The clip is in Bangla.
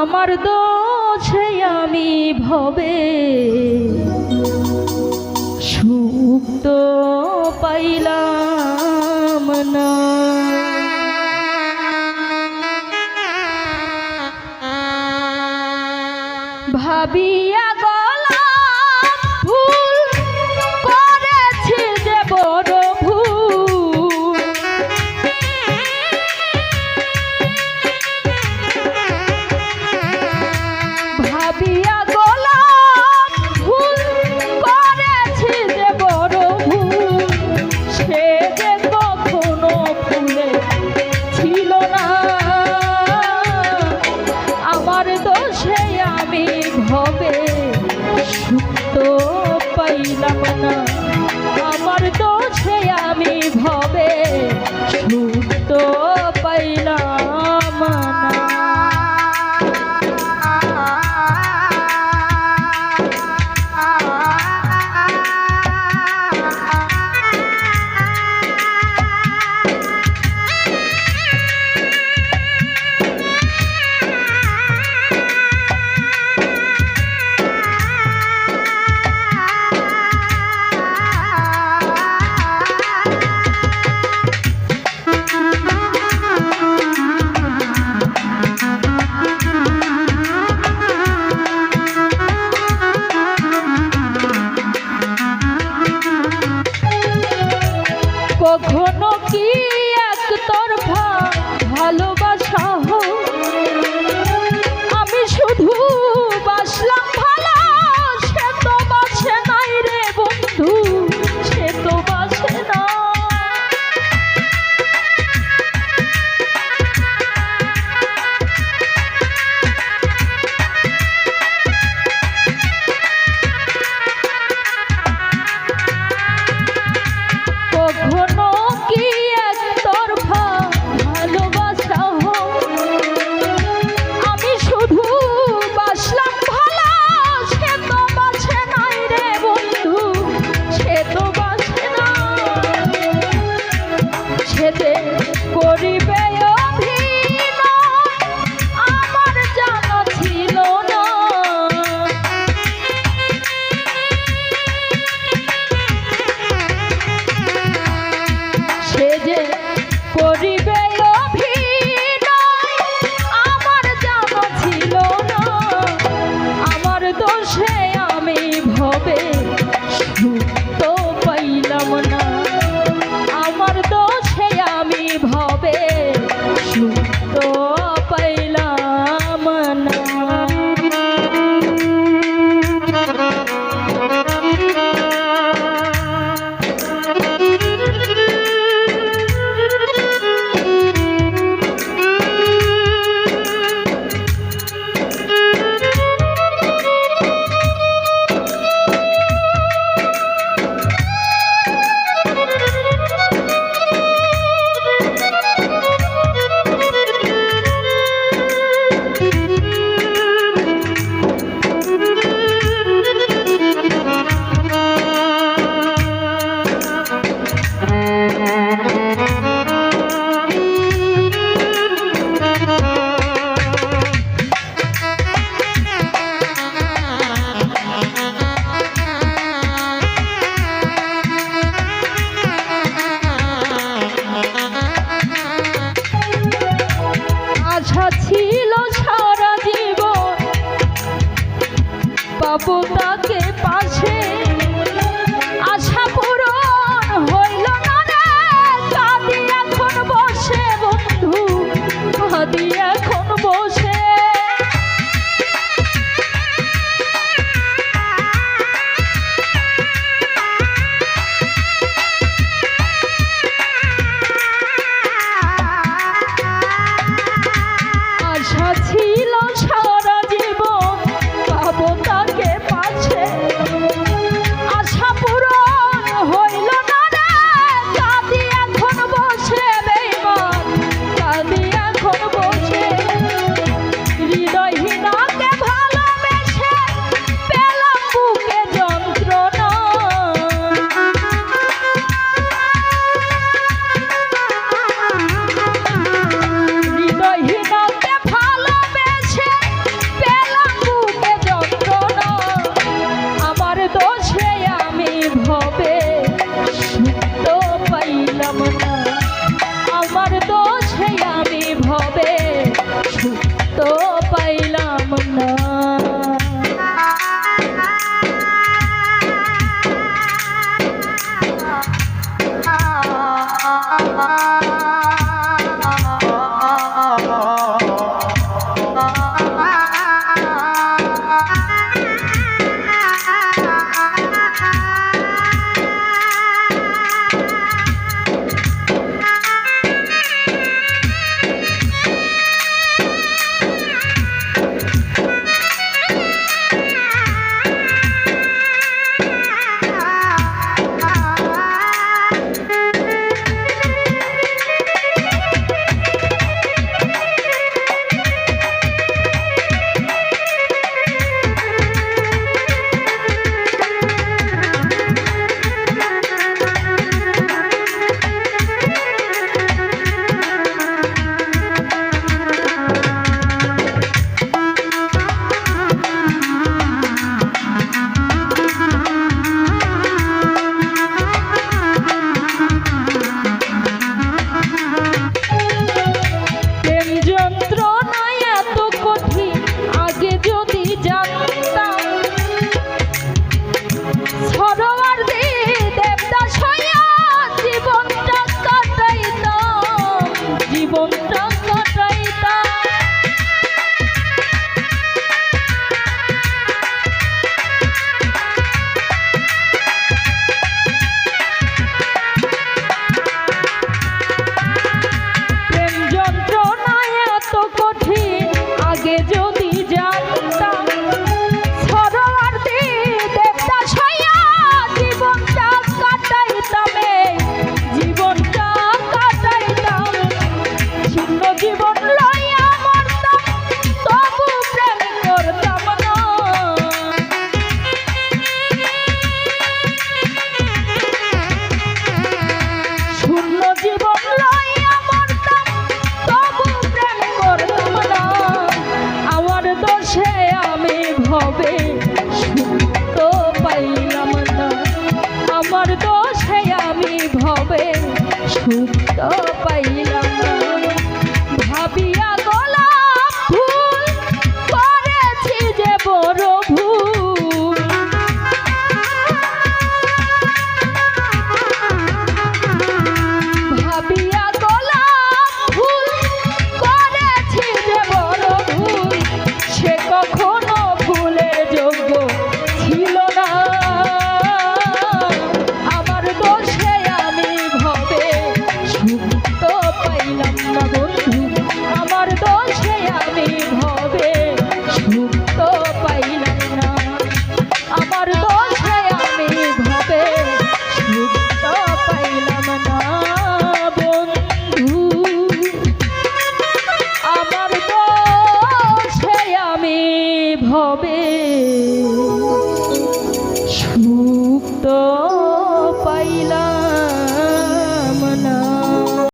আমার দোষে আমি ভবে সুখ তো পাইলাম না। ভাবিয়া গলাম ভুল করেছি যে বড় ভুল, ভাবিয়া গলাম ভুল করেছি যে বড় ভুল, সে যে কখনো ভুলে ছিল না। আমার দোষে আমি ভবে সুখ তো পাইলাম না। আমার দোষে আমি ভবে সুখ তো পাইলাম না। কখনো কি একতরফা ভালোবাসা আমি শুধু বাসলাম ভালো, সে তো বাসে নাই রে বন্ধু, সে তো বাসে না। কখনো কি একতরফা ভালোবাসা আমি শুধু বাসলাম ভালো, সে তো বাসে নাই রে বন্ধু, সে তো বাসে না। সেতে করিবে অভিনয় আমার জানা ছিল না। সে যে করিবে অভিনয় আমার জানা ছিল না। আমার দোষে আমি ভবে সুখ তো পাইলাম না। আমার দোষে আমি ভবে সুখ তো পাইলাম না। আশা ছিল সারা জীবন পাবো তাকে পাশে, আশা পূরণ হইল না রে, কাঁদি এখন বসে বন্ধু, কাঁদি এখন বসে। আশা ছিল সারা জীবন পাবো তাকে পাশে, আশা পূরণ হইল না রে, কাঁদি এখন বসে বেঈমান, কাঁদি এখন বসে। তো পাইলাম না। ভাবিয়া গোলাপ ফুল করেছি যে বড় ভুল, ভাবিয়া গোলাপ ফুল করেছি যে বড় ভুল, সে কখনো ফুলের যোগ্য ছিল না। আমার দোষে আমি ভবে সুখ তো পাইলাম না বন্ধু, আমার দোষে আমি ভবে সুখ তো পাইলাম না, আমার দোষে আমি ভবে সুখ তো পাইলাম না বন্ধু, আমার দোষে আমি ভবে সুখ তো পাইলাম।